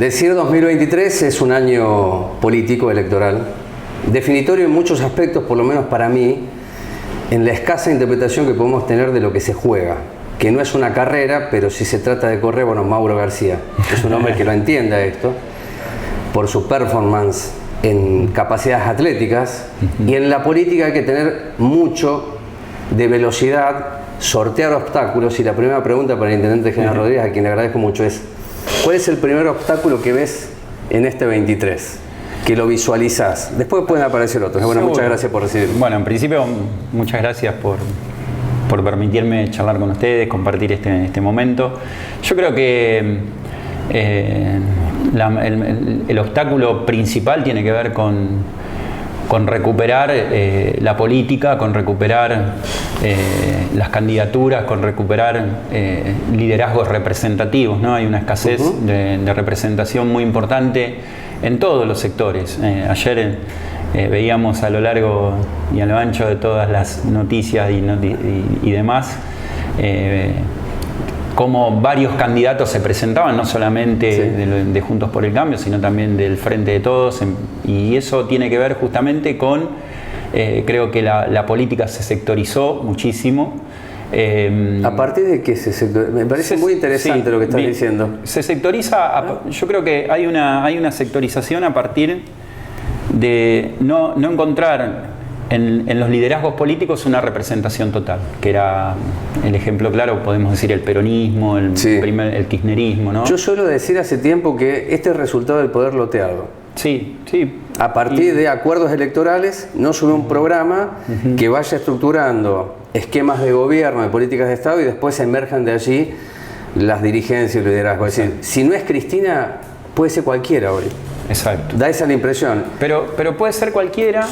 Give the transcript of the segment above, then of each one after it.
Decir 2023 es un año político electoral, definitorio en muchos aspectos, por lo menos para mí, en la escasa interpretación que podemos tener de lo que se juega, que no es una carrera, pero si se trata de correr, bueno, Mauro García es un hombre que lo entienda esto, por su performance en capacidades atléticas, y en la política hay que tener mucho de velocidad, sortear obstáculos, y la primera pregunta para el Intendente General Rodríguez, a quien le agradezco mucho, es ¿cuál es el primer obstáculo que ves en este 23? Que lo visualizás. Después pueden aparecer otros. Bueno, muchas gracias por recibirme. Bueno, en principio, muchas gracias por permitirme charlar con ustedes, compartir este momento. Yo creo que el obstáculo principal tiene que ver con recuperar la política, con recuperar las candidaturas, con recuperar liderazgos representativos, ¿no? Hay una escasez de representación muy importante en todos los sectores. Ayer veíamos a lo largo y a lo ancho de todas las noticias y demás cómo varios candidatos se presentaban, no solamente de Juntos por el Cambio, sino también del Frente de Todos, y eso tiene que ver justamente con, creo que la política se sectorizó muchísimo. ¿A partir de qué se sectoriza? Me parece muy interesante lo que estás diciendo. Se sectoriza, yo creo que hay una sectorización a partir de no encontrar en los liderazgos políticos una representación total, que era el ejemplo claro, podemos decir el peronismo, el kirchnerismo, ¿no? Yo suelo decir hace tiempo que este es el resultado del poder loteado. Sí. A partir de acuerdos electorales, no sobre un programa que vaya estructurando esquemas de gobierno, de políticas de Estado, y después emerjan de allí las dirigencias y el liderazgo. Es decir, si no es Cristina, puede ser cualquiera hoy. Exacto. Da esa la impresión. Pero puede ser cualquiera.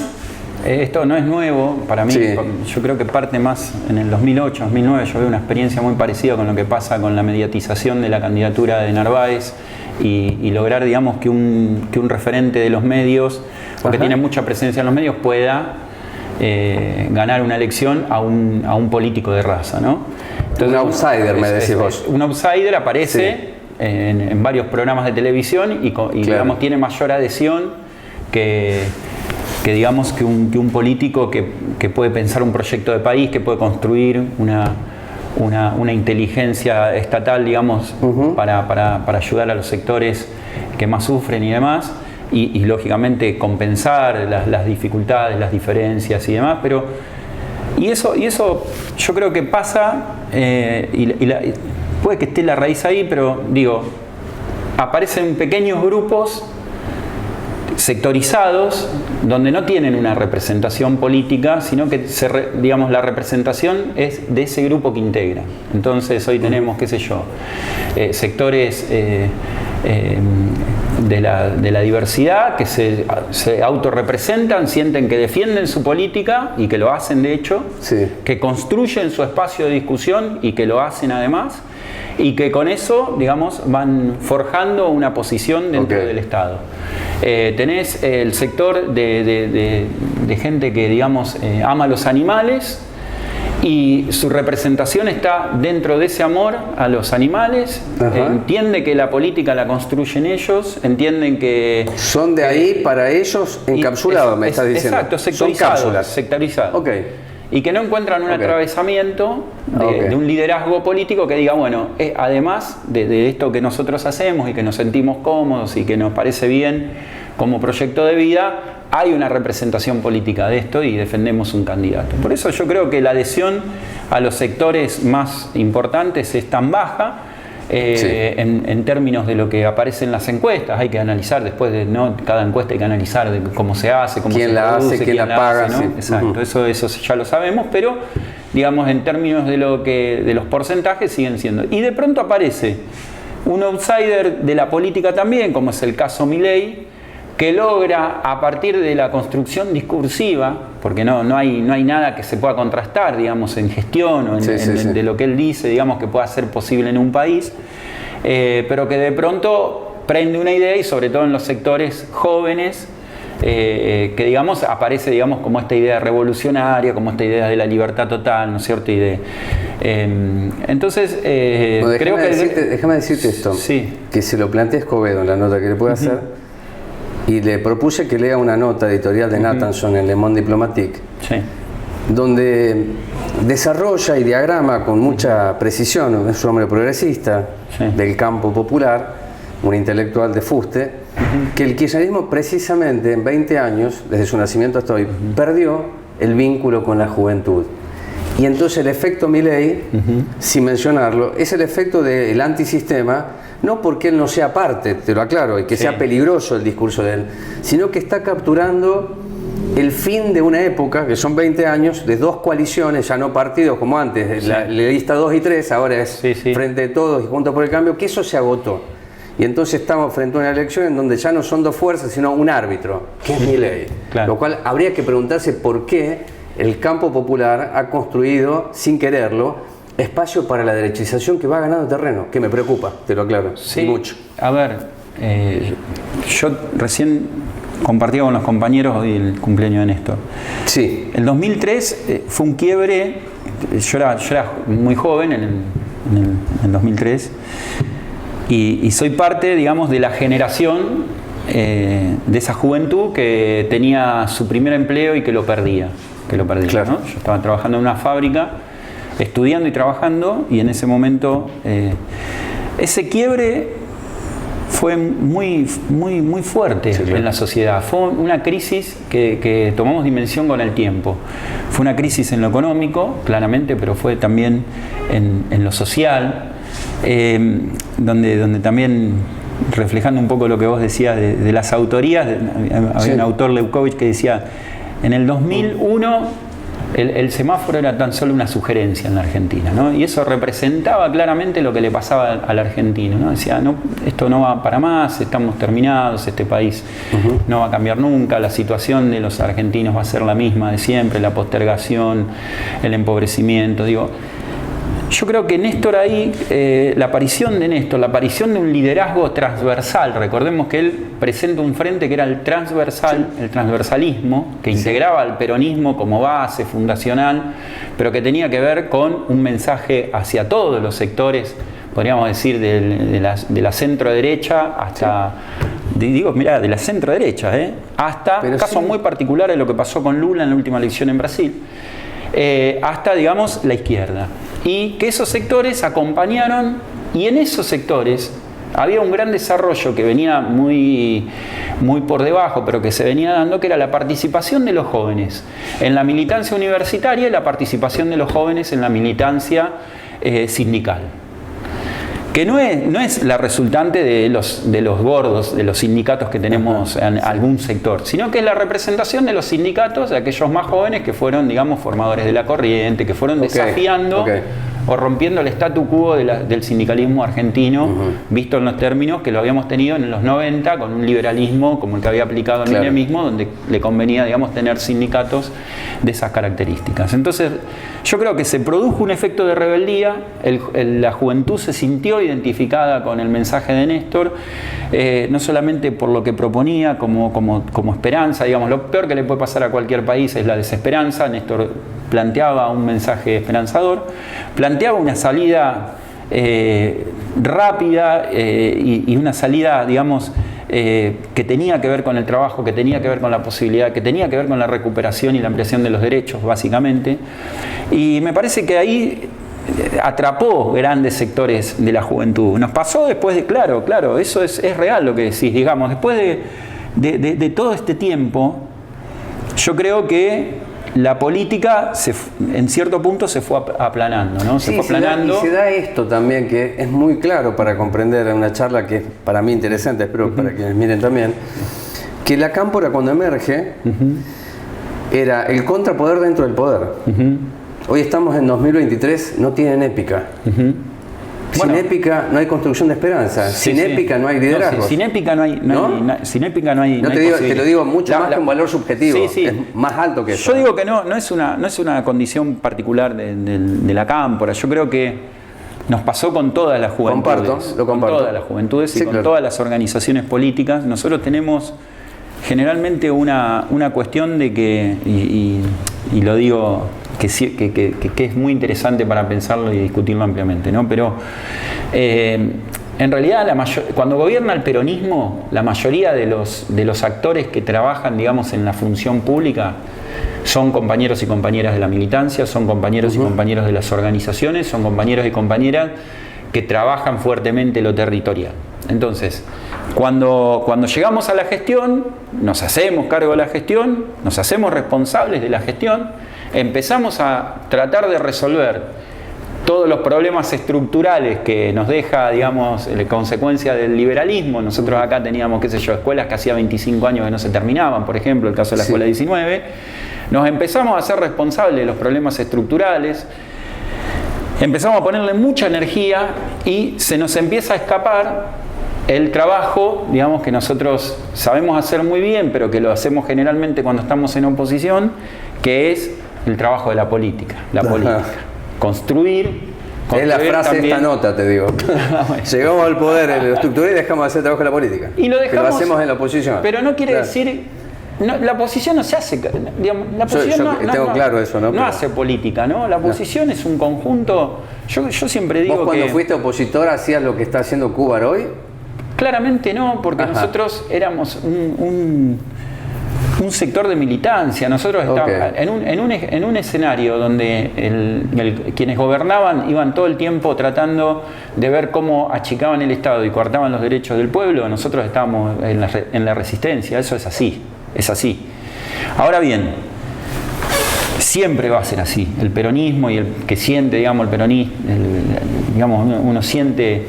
Esto no es nuevo para mí, yo creo que parte más en el 2008, 2009, yo veo una experiencia muy parecida con lo que pasa con la mediatización de la candidatura de Narváez y lograr, digamos, que un referente de los medios, o que tiene mucha presencia en los medios, pueda ganar una elección a un político de raza, ¿no? Entonces, un outsider, me decís vos. Un outsider aparece en varios programas de televisión y digamos, tiene mayor adhesión que digamos que un político que puede pensar un proyecto de país, que puede construir una inteligencia estatal, digamos, para ayudar a los sectores que más sufren y demás, y lógicamente compensar las dificultades, las diferencias y demás, y eso yo creo que pasa, puede que esté la raíz ahí, pero digo, aparecen pequeños grupos sectorizados, donde no tienen una representación política, sino que digamos, la representación es de ese grupo que integra. Entonces hoy tenemos, qué sé yo, sectores de la diversidad que se autorrepresentan, sienten que defienden su política y que lo hacen de hecho, que construyen su espacio de discusión y que lo hacen además, y que con eso, digamos, van forjando una posición dentro del Estado. Tenés el sector de gente que, digamos, ama los animales y su representación está dentro de ese amor a los animales, entiende que la política la construyen ellos, entienden que... Son de ahí para ellos encapsulados, me estás diciendo. Exacto, sectorizados. Sectorizados. Y que no encuentran un atravesamiento de un liderazgo político que diga, bueno, además de esto que nosotros hacemos y que nos sentimos cómodos y que nos parece bien como proyecto de vida, hay una representación política de esto y defendemos un candidato. Por eso yo creo que la adhesión a los sectores más importantes es tan baja, en términos de lo que aparece en las encuestas. Hay que analizar después de cada encuesta, hay que analizar de cómo se hace, cómo quién la hace, quién la paga, ¿no? Exacto, eso ya lo sabemos, pero digamos en términos de los porcentajes siguen siendo. Y de pronto aparece un outsider de la política también, como es el caso Milei, que logra, a partir de la construcción discursiva, porque no hay nada que se pueda contrastar, digamos, en gestión o de lo que él dice, digamos, que pueda ser posible en un país, pero que de pronto prende una idea, y sobre todo en los sectores jóvenes, que digamos aparece, digamos, como esta idea revolucionaria, como esta idea de la libertad total, ¿no es cierto? Entonces, bueno, creo que... Déjame decirte esto, sí. Que se lo planteé a Escobedo en la nota que le puede hacer, y le propuse que lea una nota editorial de Nathanson en Le Monde Diplomatique, sí. donde desarrolla y diagrama con mucha precisión, es un hombre progresista, sí, del campo popular, un intelectual de fuste, que el kirchnerismo precisamente en 20 años, desde su nacimiento hasta hoy, perdió el vínculo con la juventud. Y entonces el efecto Milei, sin mencionarlo, es el efecto del antisistema, no porque él no sea parte, te lo aclaro, y que sea peligroso el discurso de él, sino que está capturando el fin de una época, que son 20 años, de dos coaliciones, ya no partidos como antes, la lista 2 y 3, ahora es Frente de Todos y Juntos por el Cambio, que eso se agotó. Y entonces estamos frente a una elección en donde ya no son dos fuerzas, sino un árbitro, que es Milei. Claro. Lo cual habría que preguntarse por qué el campo popular ha construido, sin quererlo, espacio para la derechización que va ganando terreno, que me preocupa, te lo aclaro, sí, mucho. A ver, yo recién compartía con los compañeros hoy el cumpleaños de Néstor. Sí. El 2003 fue un quiebre, yo era muy joven en el 2003, y soy parte, digamos, de la generación de esa juventud que tenía su primer empleo y que lo perdía. Claro. ¿No? Yo estaba trabajando en una fábrica, estudiando y trabajando, y en ese momento ese quiebre fue muy fuerte en la sociedad. Fue una crisis que tomamos dimensión con el tiempo. Fue una crisis en lo económico, claramente, pero fue también en lo social, donde también, reflejando un poco lo que vos decías de las autorías, había un autor, Leukovich, que decía: en el 2001 el semáforo era tan solo una sugerencia en la Argentina, ¿no? Y eso representaba claramente lo que le pasaba al argentino, ¿no? Decía, no, esto no va para más, estamos terminados, este país no va a cambiar nunca, la situación de los argentinos va a ser la misma de siempre, la postergación, el empobrecimiento. Yo creo que Néstor ahí, la aparición de Néstor, la aparición de un liderazgo transversal, recordemos que él presenta un frente que era el transversal, el transversalismo, que integraba al peronismo como base fundacional, pero que tenía que ver con un mensaje hacia todos los sectores, podríamos decir, de la centro derecha hasta... de la centro derecha, hasta casos muy particulares, lo que pasó con Lula en la última elección en Brasil, hasta, digamos, la izquierda. Y que esos sectores acompañaron, y en esos sectores había un gran desarrollo que venía muy por debajo, pero que se venía dando, que era la participación de los jóvenes en la militancia universitaria y la participación de los jóvenes en la militancia sindical. Que no es la resultante de los gordos, de los sindicatos que tenemos en algún sector, sino que es la representación de los sindicatos de aquellos más jóvenes que fueron, digamos, formadores de la corriente, que fueron desafiando o rompiendo el statu quo del sindicalismo argentino, visto en los términos que lo habíamos tenido en los 90, con un liberalismo como el que había aplicado el menemismo, donde le convenía, digamos, tener sindicatos de esas características. Entonces, yo creo que se produjo un efecto de rebeldía, la juventud se sintió identificada con el mensaje de Néstor, no solamente por lo que proponía como esperanza, digamos, lo peor que le puede pasar a cualquier país es la desesperanza. Néstor planteaba un mensaje esperanzador, planteaba una salida rápida y una salida, digamos, que tenía que ver con el trabajo, que tenía que ver con la posibilidad, que tenía que ver con la recuperación y la ampliación de los derechos, básicamente. Y me parece que ahí atrapó grandes sectores de la juventud. Nos pasó después de, claro, eso es real lo que decís, digamos, después de todo este tiempo, yo creo que la política en cierto punto se fue aplanando, ¿no? Se fue aplanando. Y se da esto también, que es muy claro para comprender en una charla que es para mí interesante, espero para quienes miren también, que la cámpora cuando emerge era el contrapoder dentro del poder. Hoy estamos en 2023, no tienen épica. Sin épica no hay construcción de esperanza. Sin épica no hay liderazgo. Sin épica no hay. Sin épica no hay. Te lo digo mucho más que un valor subjetivo. Es más alto que eso. Yo digo que no es una condición particular de la cámpora. Yo creo que nos pasó con todas las juventudes. Lo comparto. Con todas las juventudes y con todas las organizaciones políticas. Nosotros tenemos generalmente una cuestión de que, y lo digo que es muy interesante para pensarlo y discutirlo ampliamente, ¿no? Pero en realidad cuando gobierna el peronismo, la mayoría de los actores que trabajan, digamos, en la función pública son compañeros y compañeras de la militancia, son compañeros y compañeros de las organizaciones, son compañeros y compañeras que trabajan fuertemente lo territorial. Entonces, cuando llegamos a la gestión, nos hacemos cargo de la gestión, nos hacemos responsables de la gestión, empezamos a tratar de resolver todos los problemas estructurales que nos deja, digamos, consecuencia del liberalismo. Nosotros acá teníamos, qué sé yo, escuelas que hacía 25 años que no se terminaban, por ejemplo, el caso de la Escuela 19. Nos empezamos a ser responsables de los problemas estructurales, empezamos a ponerle mucha energía y se nos empieza a escapar el trabajo, digamos, que nosotros sabemos hacer muy bien, pero que lo hacemos generalmente cuando estamos en oposición, que es el trabajo de la política. La política. Construir. Es la frase también de esta nota, te digo. Llegamos al poder, lo estructuré y dejamos de hacer trabajo de la política. Y lo dejamos, que lo hacemos en la oposición. Pero no quiere decir... No, la oposición no se hace, digamos, la oposición tengo claro eso, ¿no? No hace política, ¿no? La oposición es un conjunto. Yo siempre digo que. ¿Vos cuando fuiste opositor hacías lo que está haciendo Cuba hoy? Claramente no, porque nosotros éramos un sector de militancia. Nosotros estábamos en un escenario donde quienes gobernaban iban todo el tiempo tratando de ver cómo achicaban el Estado y coartaban los derechos del pueblo. Nosotros estábamos en la resistencia. Eso es así. Es así. Ahora bien, siempre va a ser así. El peronismo y el que siente, digamos, el peronismo, digamos, uno siente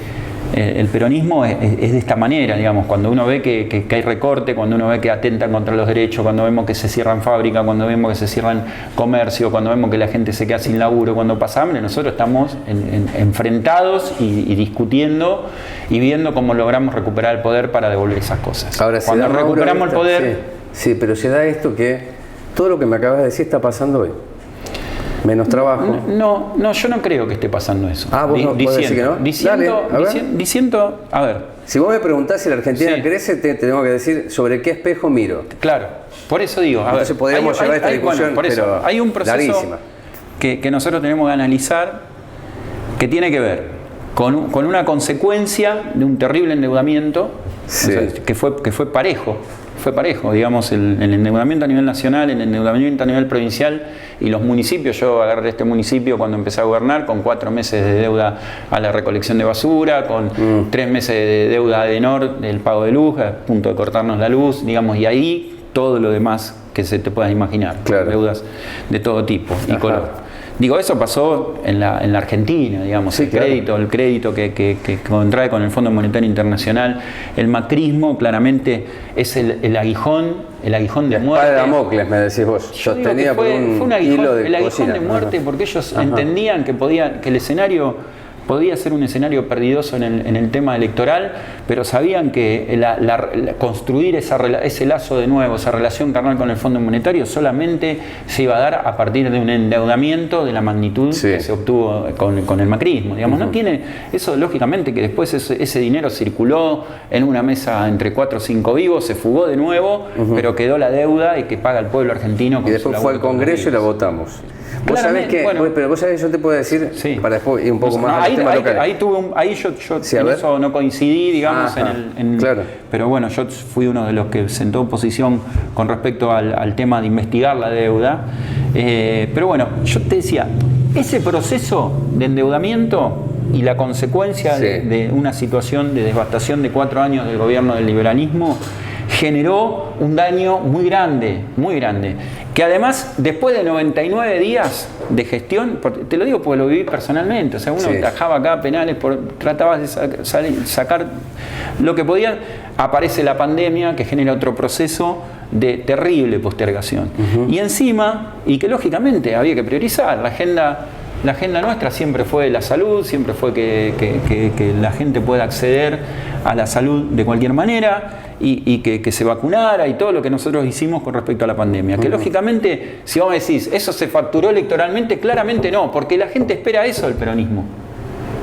el peronismo es de esta manera, digamos, cuando uno ve que hay recorte, cuando uno ve que atentan contra los derechos, cuando vemos que se cierran fábricas, cuando vemos que se cierran comercio, cuando vemos que la gente se queda sin laburo, cuando pasa hambre, nosotros estamos enfrentados y discutiendo y viendo cómo logramos recuperar el poder para devolver esas cosas. Ahora, cuando recuperamos el poder... Sí, pero se da esto que todo lo que me acabas de decir está pasando hoy. Menos trabajo. No, yo no creo que esté pasando eso. ¿Vos no podés decir que no? Diciendo, a ver. Si vos me preguntás si la Argentina crece, te tengo que decir sobre qué espejo miro. Claro, por eso digo. Entonces podríamos llevar esta discusión, pero hay un proceso que nosotros tenemos que analizar que tiene que ver con una consecuencia de un terrible endeudamiento, o sea, que fue parejo. Fue parejo, digamos, el endeudamiento a nivel nacional, el endeudamiento a nivel provincial y los municipios. Yo agarré este municipio cuando empecé a gobernar con 4 meses de deuda a la recolección de basura, con 3 meses de deuda de Enor, del pago de luz, a punto de cortarnos la luz, digamos, y ahí todo lo demás que se te puedas imaginar, deudas de todo tipo y color. Digo, eso pasó en la Argentina, digamos, el crédito que contrae con el Fondo Monetario Internacional. El macrismo claramente es el aguijón de muerte. La espada de Damocles, me decís vos. Sostenida por un hilo de aguijón de muerte, porque ellos entendían que el escenario podía ser un escenario perdidoso en el tema electoral, pero sabían que construir ese lazo de nuevo, esa relación carnal con el Fondo Monetario, solamente se iba a dar a partir de un endeudamiento de la magnitud que se obtuvo con el macrismo. Digamos, no tiene eso, lógicamente, que después ese dinero circuló en una mesa entre 4 o 5 vivos, se fugó de nuevo, pero quedó la deuda y que paga el pueblo argentino. Y después fue al Congreso y la votamos. Vos sabés que, pero vos sabés, yo te puedo decir, para después ir un poco más al tema local. Ahí yo en eso no coincidí, digamos, pero bueno, yo fui uno de los que sentó posición con respecto al tema de investigar la deuda. Pero bueno, yo te decía, ese proceso de endeudamiento y la consecuencia de una situación de devastación de 4 años del gobierno del liberalismo generó un daño muy grande, que además, después de 99 días de gestión, te lo digo porque lo viví personalmente, o sea, uno tajaba acá penales, trataba de sacar lo que podía, aparece la pandemia que genera otro proceso de terrible postergación. Y encima, y que lógicamente había que priorizar, la agenda nuestra siempre fue la salud, siempre fue que la gente pueda acceder a la salud de cualquier manera y que se vacunara y todo lo que nosotros hicimos con respecto a la pandemia. Que lógicamente, si vos me decís, ¿eso se facturó electoralmente? Claramente no, porque la gente espera eso del peronismo.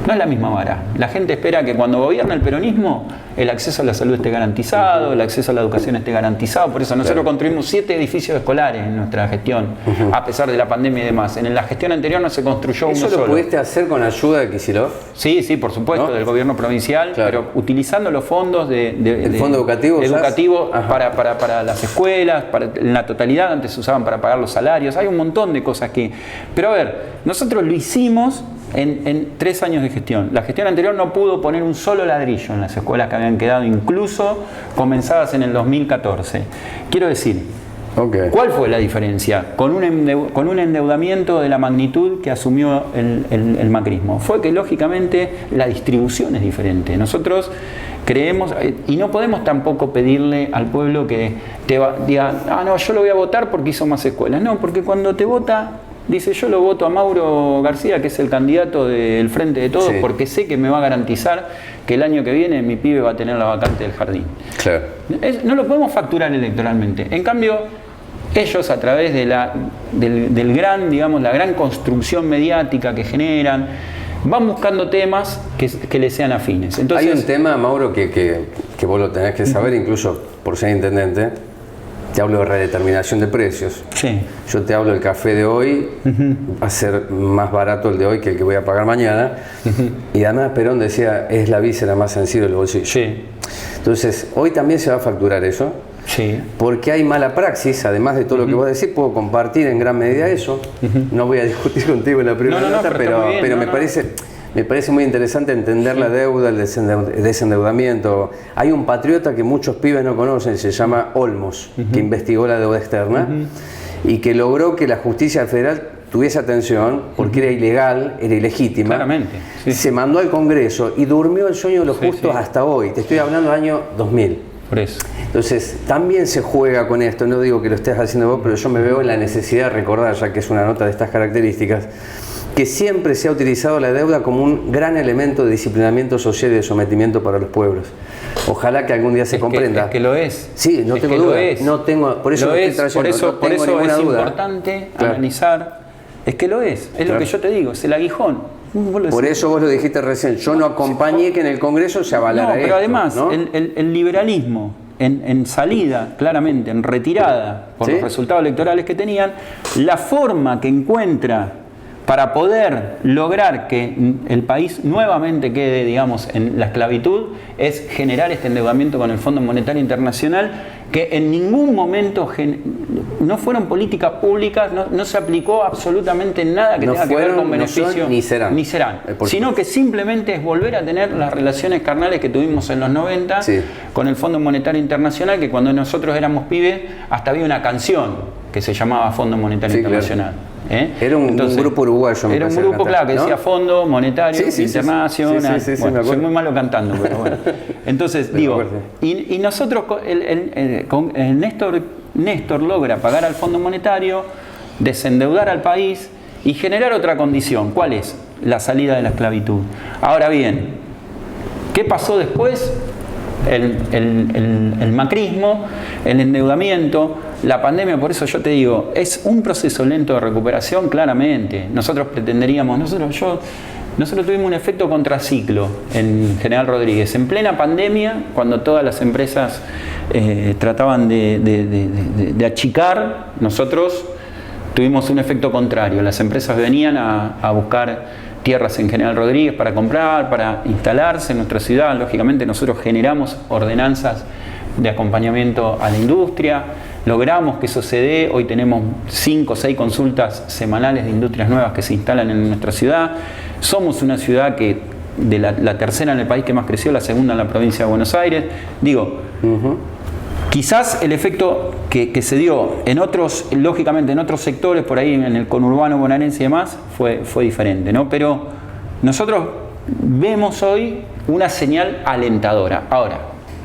No es la misma vara. La gente espera que cuando gobierna el peronismo, el acceso a la salud esté garantizado, el acceso a la educación esté garantizado. Por eso nosotros construimos 7 edificios escolares en nuestra gestión, a pesar de la pandemia y demás. En la gestión anterior no se construyó uno solo. ¿Eso lo pudiste hacer con ayuda de Kicillof? Sí, sí, por supuesto, ¿no? Del gobierno provincial, pero utilizando los fondos ¿El fondo educativo para las escuelas, en la totalidad, antes se usaban para pagar los salarios. Hay un montón de cosas que... Pero a ver, nosotros lo hicimos en 3 años de gestión. La gestión anterior no pudo poner un solo ladrillo en las escuelas que habían quedado, incluso comenzadas en el 2014. Quiero decir, ¿cuál fue la diferencia con un endeudamiento de la magnitud que asumió el macrismo? Fue que lógicamente la distribución es diferente. Nosotros creemos, y no podemos tampoco pedirle al pueblo que diga, no, yo lo voy a votar porque hizo más escuelas. No, porque cuando te vota... Dice, yo lo voto a Mauro García, que es el candidato del Frente de Todos, porque sé que me va a garantizar que el año que viene mi pibe va a tener la vacante del jardín. Claro. No lo podemos facturar electoralmente. En cambio, ellos a través de la gran construcción mediática que generan, van buscando temas que les sean afines. Entonces, hay un tema, Mauro, que vos lo tenés que saber, incluso por ser intendente. Te hablo de redeterminación de precios. Sí. Yo te hablo del café de hoy, va a ser más barato el de hoy que el que voy a pagar mañana. Y además Perón decía, es la víscera más sensible del bolsillo. Sí. Entonces, hoy también se va a facturar eso. Sí. Porque hay mala praxis, además de todo lo que vos decís, puedo compartir en gran medida eso. No voy a discutir contigo en la primera nota, pero me parece muy interesante entender la deuda, el desendeudamiento. Hay un patriota que muchos pibes no conocen, se llama Olmos, que investigó la deuda externa y que logró que la justicia federal tuviese atención porque era ilegal, era ilegítima. Claramente. Sí. Se mandó al Congreso y durmió el sueño de los justos hasta hoy. Te estoy hablando del año 2000. Por eso. Entonces, también se juega con esto. No digo que lo estés haciendo vos, pero yo me veo en la necesidad de recordar, ya que es una nota de estas características, que siempre se ha utilizado la deuda como un gran elemento de disciplinamiento social y de sometimiento para los pueblos. Ojalá que algún día se comprenda. Es que lo es. Sí, no tengo duda. No tengo, por eso lo estoy trayendo. Por eso es importante analizar. Es que lo es. Es lo que yo te digo, es el aguijón. Por eso vos lo dijiste recién. Yo no acompañé que en el Congreso se avalara esto. Pero además, el liberalismo en salida, claramente, en retirada, por los resultados electorales que tenían, la forma que encuentra para poder lograr que el país nuevamente quede, digamos, en la esclavitud, es generar este endeudamiento con el Fondo Monetario Internacional, que en ningún momento no fueron políticas públicas, no se aplicó absolutamente nada que tenga que ver con beneficio, ni serán, sino que simplemente es volver a tener las relaciones carnales que tuvimos en los 90 con el Fondo Monetario Internacional, que cuando nosotros éramos pibes hasta había una canción que se llamaba Fondo Monetario Internacional. Claro. Era un grupo uruguayo. Era un grupo, claro, que decía Fondo Monetario Internacional. Bueno, soy muy malo cantando, pero bueno. Entonces, digo, y nosotros, Néstor logra pagar al Fondo Monetario, desendeudar al país y generar otra condición. ¿Cuál es? La salida de la esclavitud. Ahora bien, ¿qué pasó después? El macrismo, el endeudamiento, la pandemia. Por eso yo te digo, es un proceso lento de recuperación, claramente. Nosotros pretenderíamos, nosotros tuvimos un efecto contraciclo en General Rodríguez. En plena pandemia, cuando todas las empresas trataban de achicar, nosotros tuvimos un efecto contrario. Las empresas venían a buscar tierras en General Rodríguez para comprar, para instalarse en nuestra ciudad. Lógicamente nosotros generamos ordenanzas de acompañamiento a la industria, logramos que eso se dé. Hoy tenemos 5 o 6 consultas semanales de industrias nuevas que se instalan en nuestra ciudad. Somos una ciudad que de la tercera en el país que más creció, la segunda en la provincia de Buenos Aires. Digo, quizás el efecto que se dio en otros, lógicamente en otros sectores, por ahí en el conurbano bonaerense y demás, fue diferente, ¿no? Pero nosotros vemos hoy una señal alentadora. Ahora,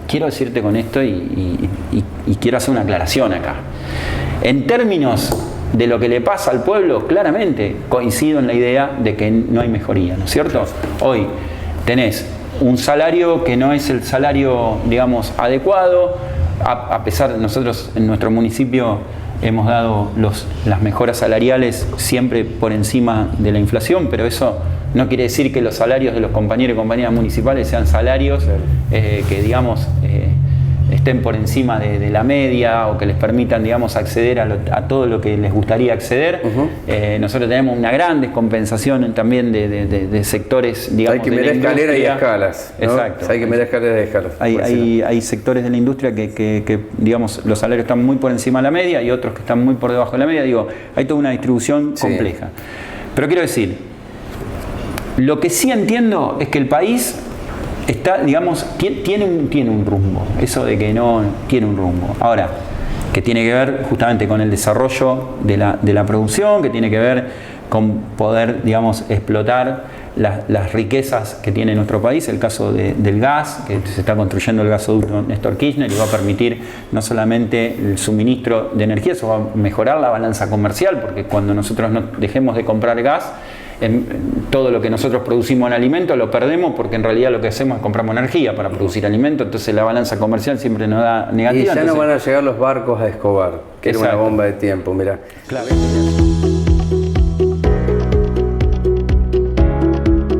quiero decirte con esto y quiero hacer una aclaración acá. En términos de lo que le pasa al pueblo, claramente coincido en la idea de que no hay mejoría, ¿no es cierto? Hoy tenés un salario que no es el salario, digamos, adecuado. A pesar de nosotros en nuestro municipio hemos dado las mejoras salariales siempre por encima de la inflación, pero eso No quiere decir que los salarios de los compañeros y compañeras municipales sean salarios que, digamos, estén por encima de la media o que les permitan, digamos, acceder a todo lo que les gustaría acceder. Nosotros tenemos una gran descompensación también de sectores, digamos, hay que medir escaleras y escalas, ¿no? Exacto. Hay que medir escaleras y escalas. Hay sectores de la industria que, digamos, los salarios están muy por encima de la media y otros que están muy por debajo de la media. Digo, hay toda una distribución compleja. Pero quiero decir, lo que sí entiendo es que el país está, digamos, tiene un rumbo. Eso de que no tiene un rumbo. Ahora, que tiene que ver justamente con el desarrollo de la producción, que tiene que ver con poder, digamos, explotar las riquezas que tiene nuestro país. El caso del gas, que se está construyendo el gasoducto Néstor Kirchner y va a permitir no solamente el suministro de energía, eso va a mejorar la balanza comercial, porque cuando nosotros no dejemos de comprar gas, todo lo que nosotros producimos en alimentos lo perdemos, porque en realidad lo que hacemos es compramos energía para producir alimentos, entonces la balanza comercial siempre nos da negativa. Y ya no van a llegar los barcos a Escobar, que era una bomba de tiempo, mirá. Claro.